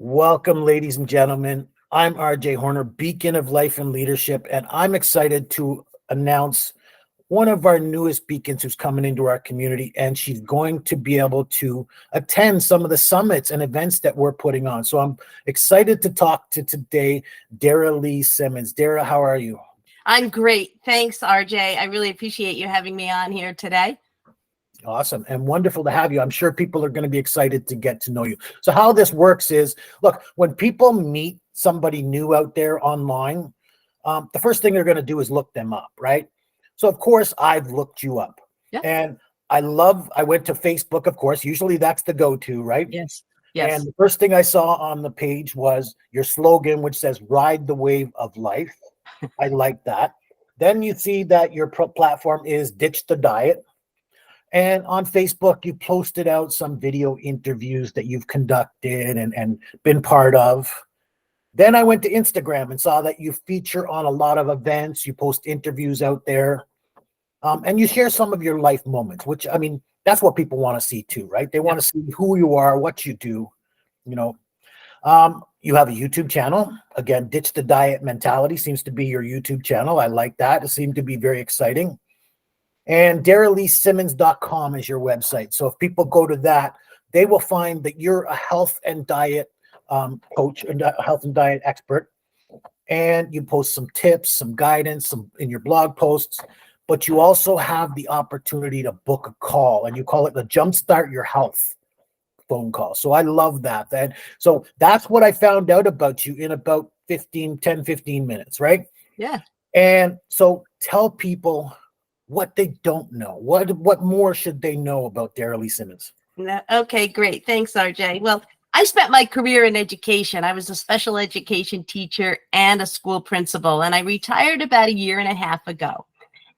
Welcome, ladies and gentlemen. I'm RJ Horner, Beacon of Life and Leadership, and I'm excited to announce one of our newest beacons who's coming into our community, and she's going to be able to attend some of the summits and events that we're putting on. So I'm excited to talk to today, Dara Lee Simmons. Dara, how are you? I'm great. Thanks, RJ. I really appreciate you having me on here today. Awesome and wonderful to have you. I'm sure people are going to be excited to get to know you. So how this works is, look, when people meet somebody new out there online, the first thing they're going to do is look them up, right? So of course I've looked you up, Yeah. and I went to Facebook, of course. Usually that's the go-to, right? Yes. And the first thing I saw on the page was your slogan, which says "Ride the wave of life." I like that. Then you see that your platform is "Ditch the diet." And on Facebook, you posted out some video interviews that you've conducted and been part of. Then I went to Instagram and saw that you feature on a lot of events. You post interviews out there, and you share some of your life moments, which, I mean, that's what people want to see too, right? They want to see who you are, what you do, you know. You have a YouTube channel. Again, Ditch the Diet Mentality seems to be your YouTube channel. I like that. It seemed to be very exciting. And DaraLeeSimmons.com is your website. So if people go to that, they will find that you're a health and diet coach and a health and diet expert. And you post some tips, some guidance, some in your blog posts, but you also have the opportunity to book a call, and you call it the Jumpstart Your Health phone call. So I love that. So that's what I found out about you in about 15 minutes, right? Yeah. And so tell people what they don't know. What more should they know about Dara Lee Simmons? Okay, great. Thanks, RJ. Well, I spent my career in education. I was a special education teacher and a school principal, and I retired about 1.5 years ago.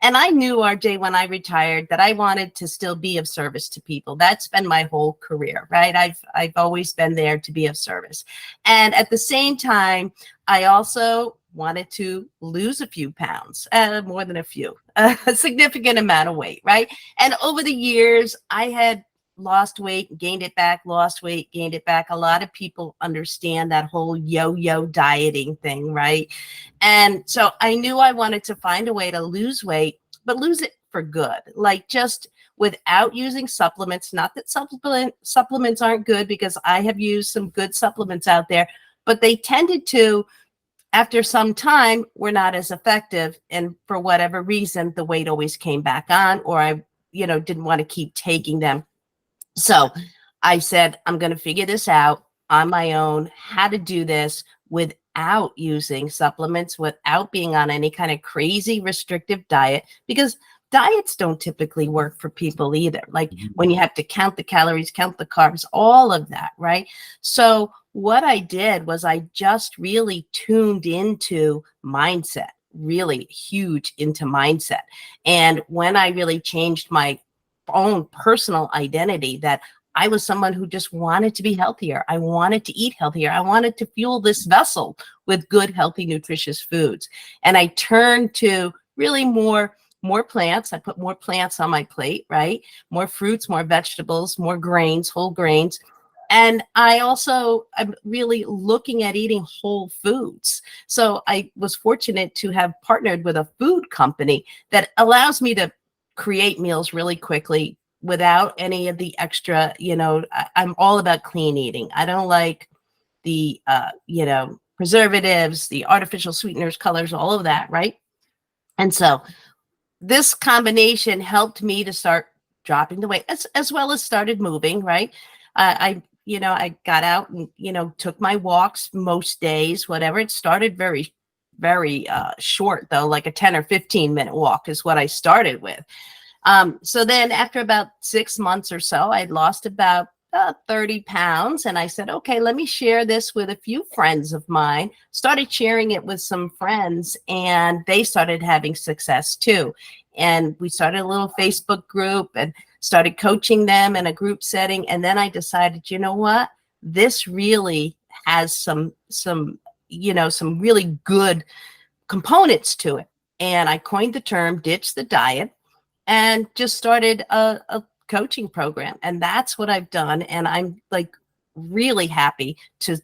And I knew, RJ, when I retired that I wanted to still be of service to people. That's been my whole career, right? I've always been there to be of service. And at the same time, I also wanted to lose a few pounds, more than a few, a significant amount of weight, right? And over the years, I had lost weight, gained it back, lost weight, gained it back. A lot of people understand that whole yo-yo dieting thing, right? And so I knew I wanted to find a way to lose weight, but lose it for good, like just without using supplements. Not that supplements aren't good, because I have used some good supplements out there, but they tended to, after some time, were not as effective. And for whatever reason, the weight always came back on, or I, didn't want to keep taking them. So I said, I'm going to figure this out on my own, how to do this without using supplements, without being on any kind of crazy restrictive diet, because diets don't typically work for people either. Like when you have to count the calories, count the carbs, all of that, right? So what I did was I just really tuned into mindset, really huge into mindset. And when I really changed my own personal identity, that I was someone who just wanted to be healthier. I wanted to eat healthier. I wanted to fuel this vessel with good, healthy, nutritious foods. And I turned to really more plants. I put more plants on my plate, right? More fruits, more vegetables, more grains, whole grains. And I'm really looking at eating whole foods. So I was fortunate to have partnered with a food company that allows me to create meals really quickly without any of the extra, I'm all about clean eating. I don't like the, preservatives, the artificial sweeteners, colors, all of that, right? And so this combination helped me to start dropping the weight, as well as started moving, right? I got out and, took my walks most days, whatever. It started very, very short, though, like a 10 or 15 minute walk is what I started with. So then after about 6 months or so, I'd lost about 30 pounds. And I said, okay, let me share this with a few friends of mine. Started sharing it with some friends, and they started having success too. And we started a little Facebook group and started coaching them in a group setting. And then I decided, you know what, this really has some really good components to it. And I coined the term "ditch the diet" and just started a coaching program. And that's what I've done. And I'm like really happy to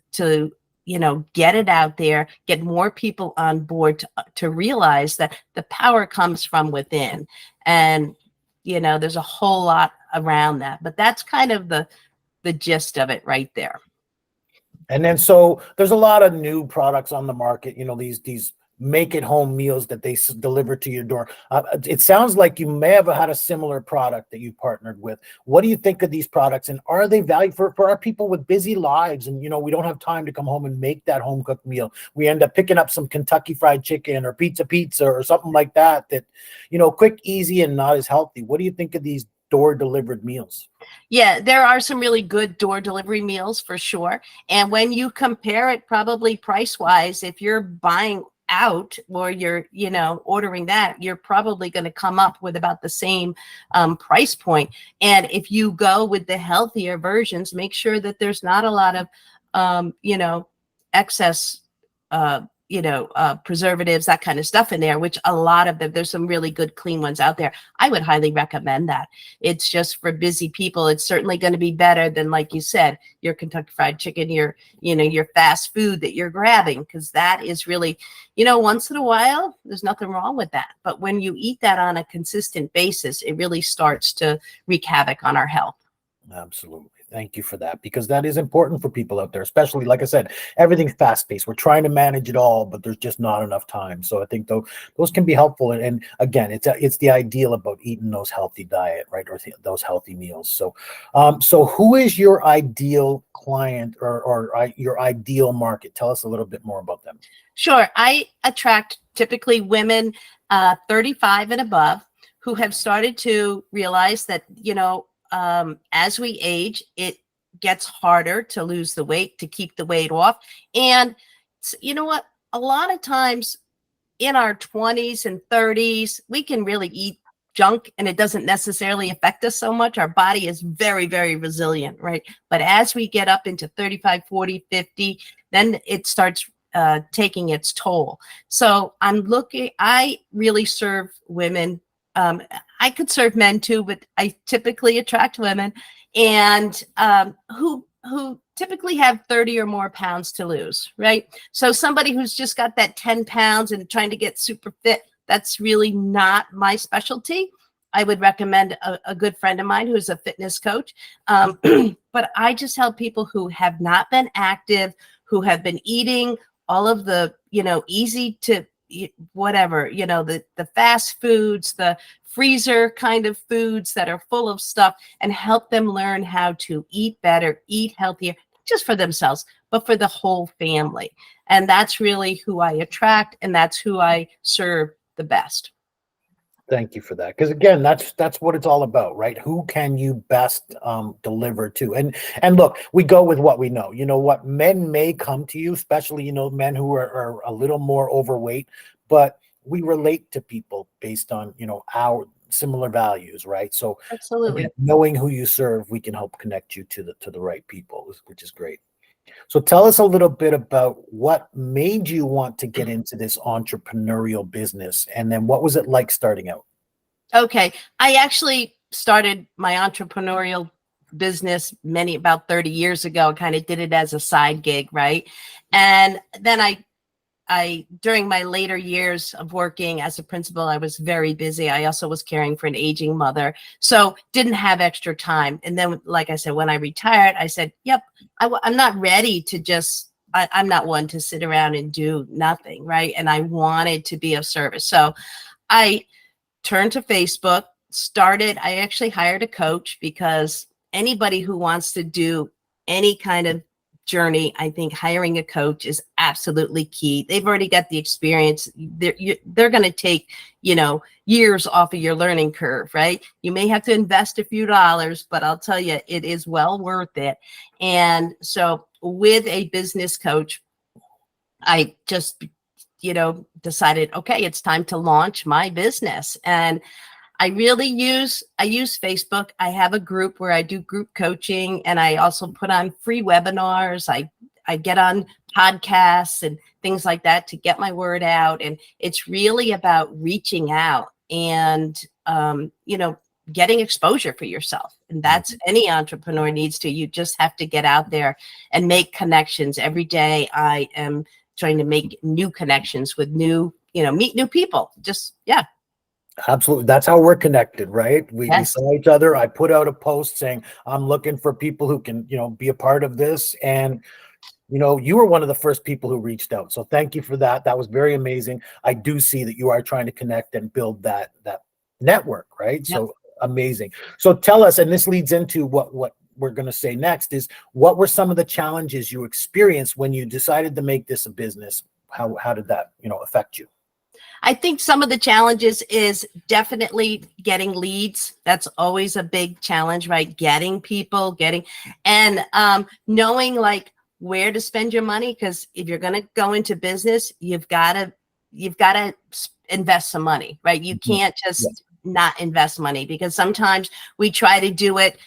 get it out there, get more people on board to realize that the power comes from within. And, there's a whole lot around that, but that's kind of the gist of it right there. And then so there's a lot of new products on the market, these make at home meals that they deliver to your door. It sounds like you may have had a similar product that you partnered with. What do you think of these products, and are they valued for our people with busy lives? And we don't have time to come home and make that home cooked meal. We end up picking up some Kentucky Fried Chicken or pizza or something like that, quick, easy, and not as healthy. What do you think of these door delivered meals? Yeah, there are some really good door delivery meals for sure. And when you compare it, probably price wise, if you're buying out or you're ordering that, you're probably going to come up with about the same price point. And if you go with the healthier versions, make sure that there's not a lot of excess preservatives, that kind of stuff in there, which a lot of them, there's some really good clean ones out there. I would highly recommend that. It's just for busy people. It's certainly going to be better than, like you said, your Kentucky Fried Chicken, your fast food that you're grabbing, because that is really, once in a while, there's nothing wrong with that. But when you eat that on a consistent basis, it really starts to wreak havoc on our health. Absolutely. Thank you for that, because that is important for people out there, especially, like I said, everything's fast paced. We're trying to manage it all, but there's just not enough time. So I think those can be helpful. And again, it's the ideal about eating those healthy diet, right? Or those healthy meals. So, so who is your ideal client or your ideal market? Tell us a little bit more about them. Sure. I attract typically women 35 and above who have started to realize that, as we age, it gets harder to lose the weight, to keep the weight off. And you know what? A lot of times in our 20s and 30s, we can really eat junk and it doesn't necessarily affect us so much. Our body is very, very resilient, right? But as we get up into 35, 40, 50, then it starts taking its toll. So I really serve women. I could serve men too, but I typically attract women, and who typically have 30 or more pounds to lose, right? So somebody who's just got that 10 pounds and trying to get super fit, that's really not my specialty. I would recommend a good friend of mine who's a fitness coach. But I just help people who have not been active, who have been eating all of the, easy to whatever, the fast foods, the freezer kind of foods that are full of stuff, and help them learn how to eat better, eat healthier, just for themselves, but for the whole family. And that's really who I attract, and that's who I serve the best. Thank you for that. Because again, that's what it's all about, right? Who can you best deliver to? And look, we go with what we know. You know what? Men may come to you, especially, men who are a little more overweight, but we relate to people based on, our similar values, right? So Absolutely. again, knowing who you serve, we can help connect you to the right people, which is great. So tell us a little bit about what made you want to get into this entrepreneurial business, and then what was it like starting out? Okay. I actually started my entrepreneurial business about 30 years ago. Kind of did it as a side gig, right? And then I during my later years of working as a principal, I was very busy. I also was caring for an aging mother, so didn't have extra time. And then, like I said, when I retired, I said, yep, I'm not ready to just, I'm not one to sit around and do nothing, right? And I wanted to be of service. So I turned to Facebook, I actually hired a coach, because anybody who wants to do any kind of journey, I think hiring a coach is absolutely key. They've already got the experience. They're going to take, years off of your learning curve, right? You may have to invest a few dollars, but I'll tell you, it is well worth it. And so with a business coach, I just, decided, okay, it's time to launch my business. And I use Facebook. I have a group where I do group coaching, and I also put on free webinars. I get on podcasts and things like that to get my word out. And it's really about reaching out and, getting exposure for yourself. And that's any entrepreneur needs to. You just have to get out there and make connections. Every day I am trying to make new connections with new, meet new people. Just, yeah. Absolutely. That's how we're connected, right? We Yes. saw each other. I put out a post saying, I'm looking for people who can, be a part of this. And, you were one of the first people who reached out. So thank you for that. That was very amazing. I do see that you are trying to connect and build that network, right? Yep. So amazing. So tell us, and this leads into what we're going to say next, is what were some of the challenges you experienced when you decided to make this a business? How did that, affect you? I think some of the challenges is definitely getting leads. That's always a big challenge, right? Getting people, and knowing like where to spend your money. Because if you're going to go into business, you've got to invest some money, right? You can't just not invest money, because sometimes we try to do it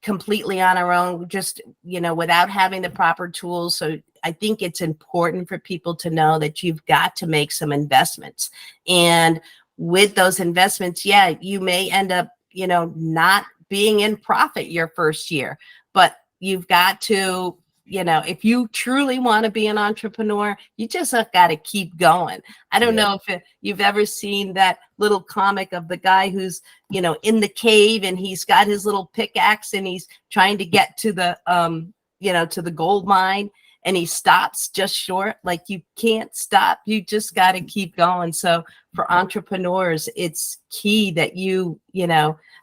completely on our own, just, without having the proper tools. So I think it's important for people to know that you've got to make some investments. And with those investments, yeah, you may end up, not being in profit your first year, but you've got to, if you truly want to be an entrepreneur, you just have got to keep going. I don't know if you've ever seen that little comic of the guy who's, in the cave, and he's got his little pickaxe and he's trying to get to the, to the gold mine, and he stops just short. Like, you can't stop. You just got to keep going. So for entrepreneurs, it's key that you,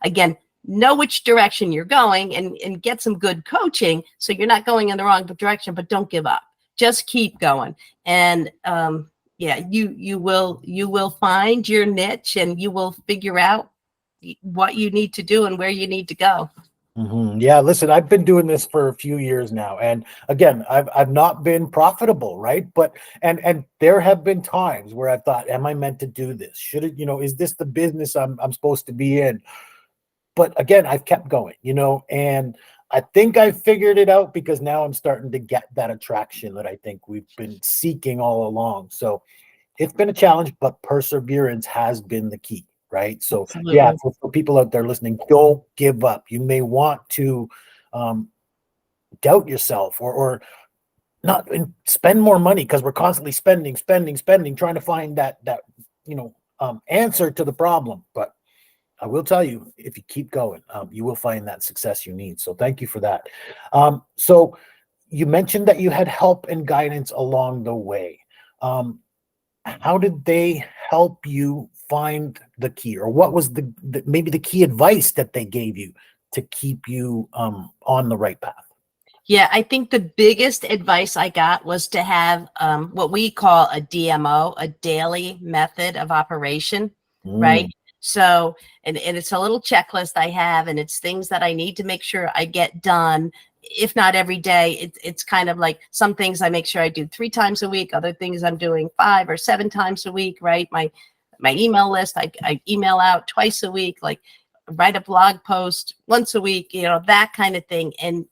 again, know which direction you're going, and get some good coaching so you're not going in the wrong direction, but don't give up. Just keep going. And you will find your niche, and you will figure out what you need to do and where you need to go. Yeah, listen, I've been doing this for a few years now, and again, I've not been profitable, right? But and there have been times where I thought, am I meant to do this? Should it, is this the business I'm supposed to be in? But again, I've kept going, and I think I figured it out, because now I'm starting to get that attraction that I think we've been seeking all along. So it's been a challenge, but perseverance has been the key, right? So Absolutely. yeah, for people out there listening, don't give up. You may want to doubt yourself, or not spend more money, because we're constantly spending, trying to find that answer to the problem. But I will tell you, if you keep going, you will find that success you need. So thank you for that. So you mentioned that you had help and guidance along the way. How did they help you find the key, or what was maybe the key advice that they gave you to keep you on the right path? Yeah, I think the biggest advice I got was to have what we call a DMO, a daily method of operation, right? So, and it's a little checklist I have, and it's things that I need to make sure I get done. If not every day, it's kind of like some things I make sure I do 3 times a week, other things I'm doing 5 or 7 times a week, right? My email list, I email out twice a week, like write a blog post once a week, that kind of thing. And,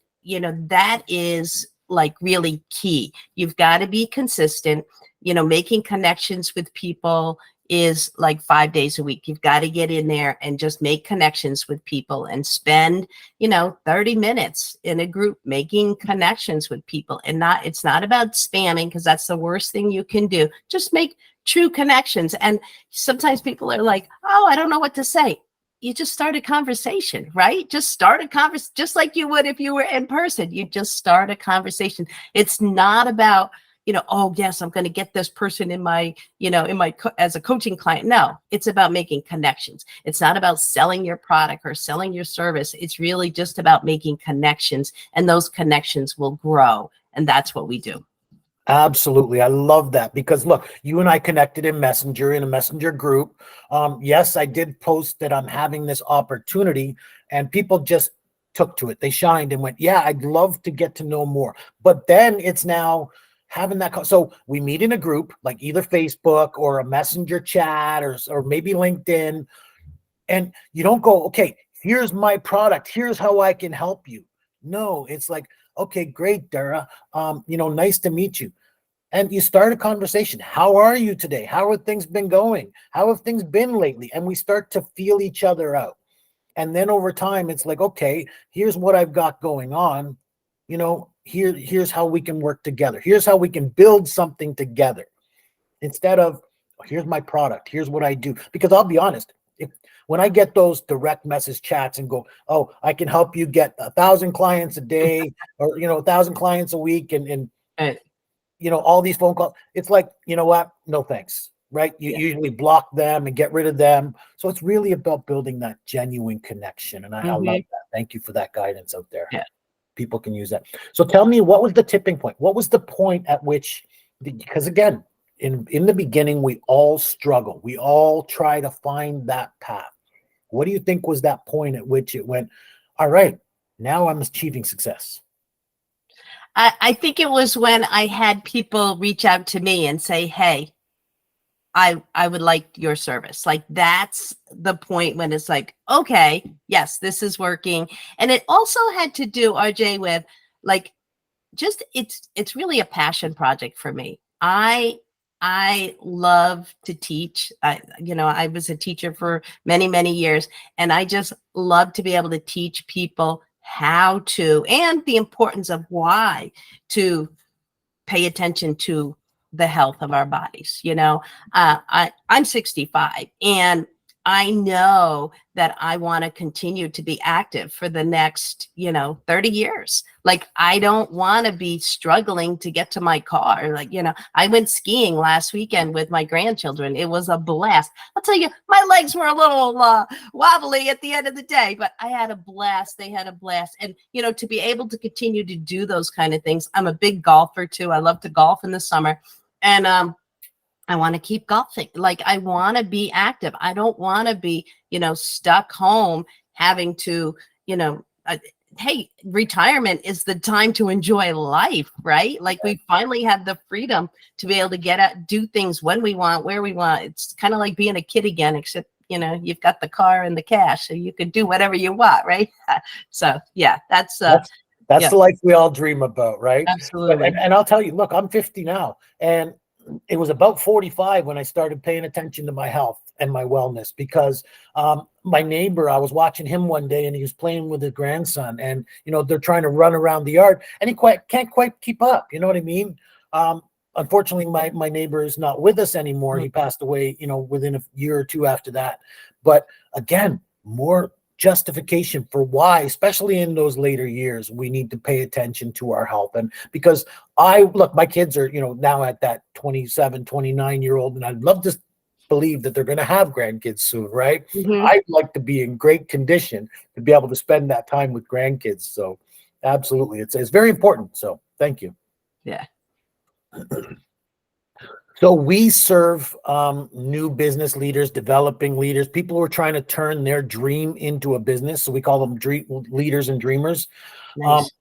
that is like really key. You've got to be consistent, making connections with people is like 5 days a week. You've got to get in there and just make connections with people, and spend, 30 minutes in a group making connections with people. And it's not about spamming, because that's the worst thing you can do. Just make true connections. And sometimes people are like, oh, I don't know what to say. You just start a conversation, right? Just start a conversation, just like you would if you were in person. You just start a conversation. It's not about, oh yes, I'm going to get this person in my, as a coaching client. No, it's about making connections. It's not about selling your product or selling your service. It's really just about making connections, and those connections will grow. And that's what we do. Absolutely. I love that, because look, you and I connected in Messenger, in a Messenger group. Yes, I did post that I'm having this opportunity, and people just took to it. They shined and went, yeah, I'd love to get to know more. But then it's now having that. So we meet in a group, like either Facebook or a Messenger chat, or maybe LinkedIn. And you don't go, okay, here's my product, here's how I can help you. No, it's like, okay, great, Dara. Nice to meet you. And you start a conversation. How are you today? How have things been going? How have things been lately? And we start to feel each other out. And then over time, it's like, okay, here's what I've got going on. Here's how we can work together. Here's how we can build something together. Instead of, here's my product, here's what I do. Because I'll be honest, when I get those direct message chats and go, oh, I can help you get 1,000 clients a day, or 1,000 clients a week, and Right. all these phone calls, it's like, you know what? No thanks. Right? You Yeah. usually block them and get rid of them. So it's really about building that genuine connection. And I love Mhm. that. Thank you for that guidance out there. Yeah. People can use that. So tell me, what was the tipping point? What was the point at which, because again, in the beginning, we all struggle. We all try to find that path. What do you think was that point at which it went, all right, now I'm achieving success? I think it was when I had people reach out to me and say, hey, I would like your service. Like, that's the point when it's like, okay, yes, this is working. And it also had to do, RJ, with like, just it's really a passion project for me. I love to teach. I was a teacher for many, many years, and I just love to be able to teach people how to, and the importance of why to pay attention to the health of our bodies. I'm 65, and I know that I want to continue to be active for the next 30 years. Like, I don't want to be struggling to get to my car. Like, I went skiing last weekend with my grandchildren. It was a blast. I'll tell you, my legs were a little wobbly at the end of the day, but I had a blast. They had a blast. And, to be able to continue to do those kind of things. I'm a big golfer too. I love to golf in the summer. And, I want to keep golfing. Like, I want to be active. I don't want to be, stuck home having to, hey, retirement is the time to enjoy life, right? Like, we finally have the freedom to be able to get out, do things when we want, where we want. It's kind of like being a kid again, except, you've got the car and the cash, so you can do whatever you want, right? So yeah, that's yeah. The life we all dream about, right? absolutely. And I'll tell you, look, I'm 50 now, and it was about 45 when I started paying attention to my health and my wellness, because my neighbor, I was watching him one day, and he was playing with his grandson, and they're trying to run around the yard, and he can't quite keep up. You know what I mean? Unfortunately, my neighbor is not with us anymore. He passed away, within a year or two after that. But again, more justification for why, especially in those later years, we need to pay attention to our health. And because my kids are, now at that 27, 29-year-old, and I'd love to believe that they're going to have grandkids soon, right? Mhm. I'd like to be in great condition to be able to spend that time with grandkids. So absolutely. It's very important. So thank you. Yeah. So we serve new business leaders, developing leaders, people who are trying to turn their dream into a business. So we call them leaders and dreamers. Nice.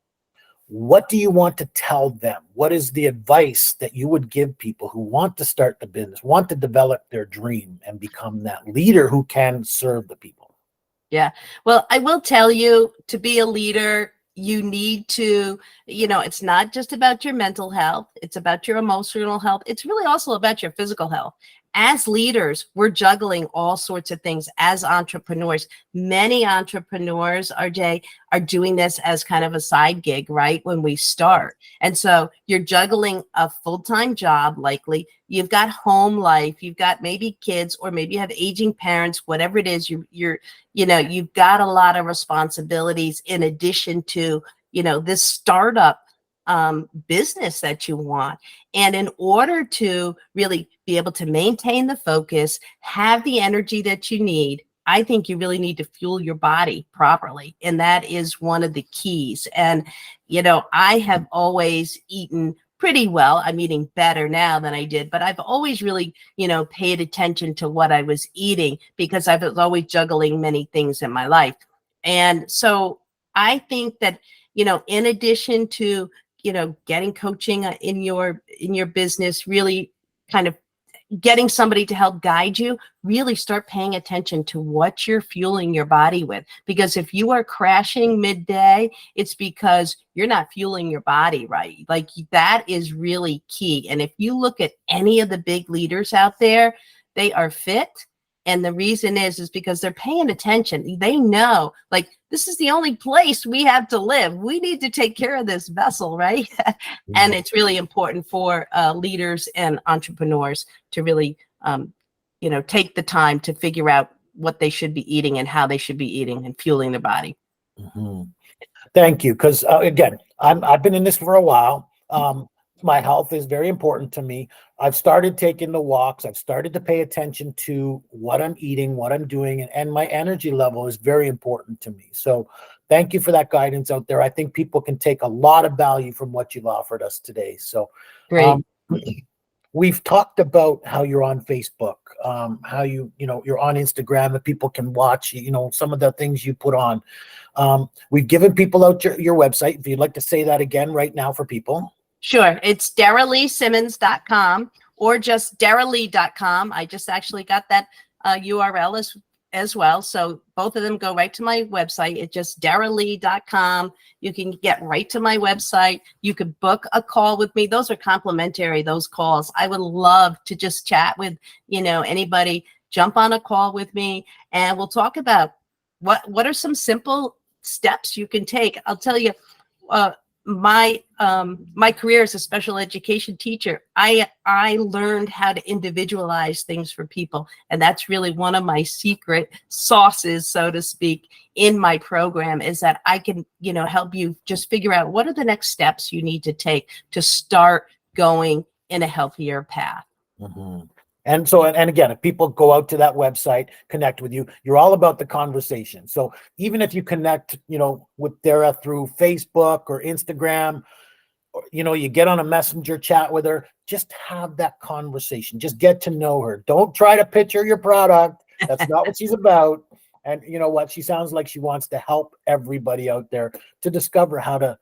What do you want to tell them? What is the advice that you would give people who want to start the business, want to develop their dream and become that leader who can serve the people? Yeah. Well, I will tell you, to be a leader, you need to, it's not just about your mental health. It's about your emotional health. It's really also about your physical health. As leaders, we're juggling all sorts of things as entrepreneurs. Many entrepreneurs, RJ, are doing this as kind of a side gig, right? When we start. And so you're juggling a full-time job, likely. You've got home life. You've got maybe kids, or maybe you have aging parents, whatever it is. You've got a lot of responsibilities in addition to, this startup business that you want. And in order to really be able to maintain the focus, have the energy that you need, I think you really need to fuel your body properly. And that is one of the keys. And, I have always eaten pretty well. I'm eating better now than I did, but I've always really, paid attention to what I was eating, because I was always juggling many things in my life. And so I think that, in addition to, getting coaching in your business, really kind of getting somebody to help guide you, really start paying attention to what you're fueling your body with. Because if you are crashing midday, it's because you're not fueling your body right. Like, that is really key. And if you look at any of the big leaders out there, they are fit, And the reason is because they're paying attention. They know, like, this is the only place we have to live. We need to take care of this vessel, right? And it's really important for leaders and entrepreneurs to really, take the time to figure out what they should be eating and how they should be eating and fueling their body. Mm-hmm. Thank you. Because again, I've been in this for a while. My health is very important to me. I've started taking the walks. I've started to pay attention to what I'm eating, what I'm doing, and my energy level is very important to me. So thank you for that guidance out there. I think people can take a lot of value from what you've offered us today. So Great. We've talked about how you're on Facebook, how you're on Instagram, and people can watch, some of the things you put on. We've given people out your website. If you'd like to say that again right now for people. Sure. It's daraleesimmons.com or just daralee.com. I just actually got that URL as well. So both of them go right to my website. It's just daralee.com. You can get right to my website. You could book a call with me. Those are complimentary, those calls. I would love to just chat with, anybody. Jump on a call with me and we'll talk about what are some simple steps you can take. I'll tell you, my career as a special education teacher, I learned how to individualize things for people. And that's really one of my secret sauces, so to speak, in my program, is that I can, help you just figure out what are the next steps you need to take to start going in a healthier path. Mm-hmm. And so, and again, if people go out to that website, connect with you, you're all about the conversation. So even if you connect, with Dara through Facebook or Instagram, or, you get on a messenger chat with her, just have that conversation. Just get to know her. Don't try to pitch her your product. That's not what she's about. And you know what? She sounds like she wants to help everybody out there to discover how to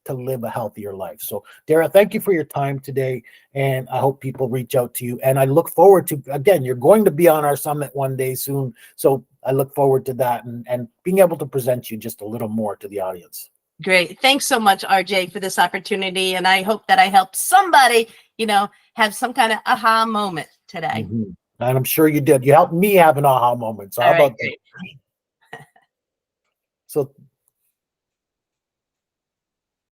live a healthier life. So Dara, thank you for your time today. And I hope people reach out to you. And I look forward to, again, you're going to be on our summit one day soon. So I look forward to that and being able to present you just a little more to the audience. Great. Thanks so much, RJ, for this opportunity. And I hope that I helped somebody, have some kind of aha moment today. Mm-hmm. And I'm sure you did. You helped me have an aha moment. So how about that? So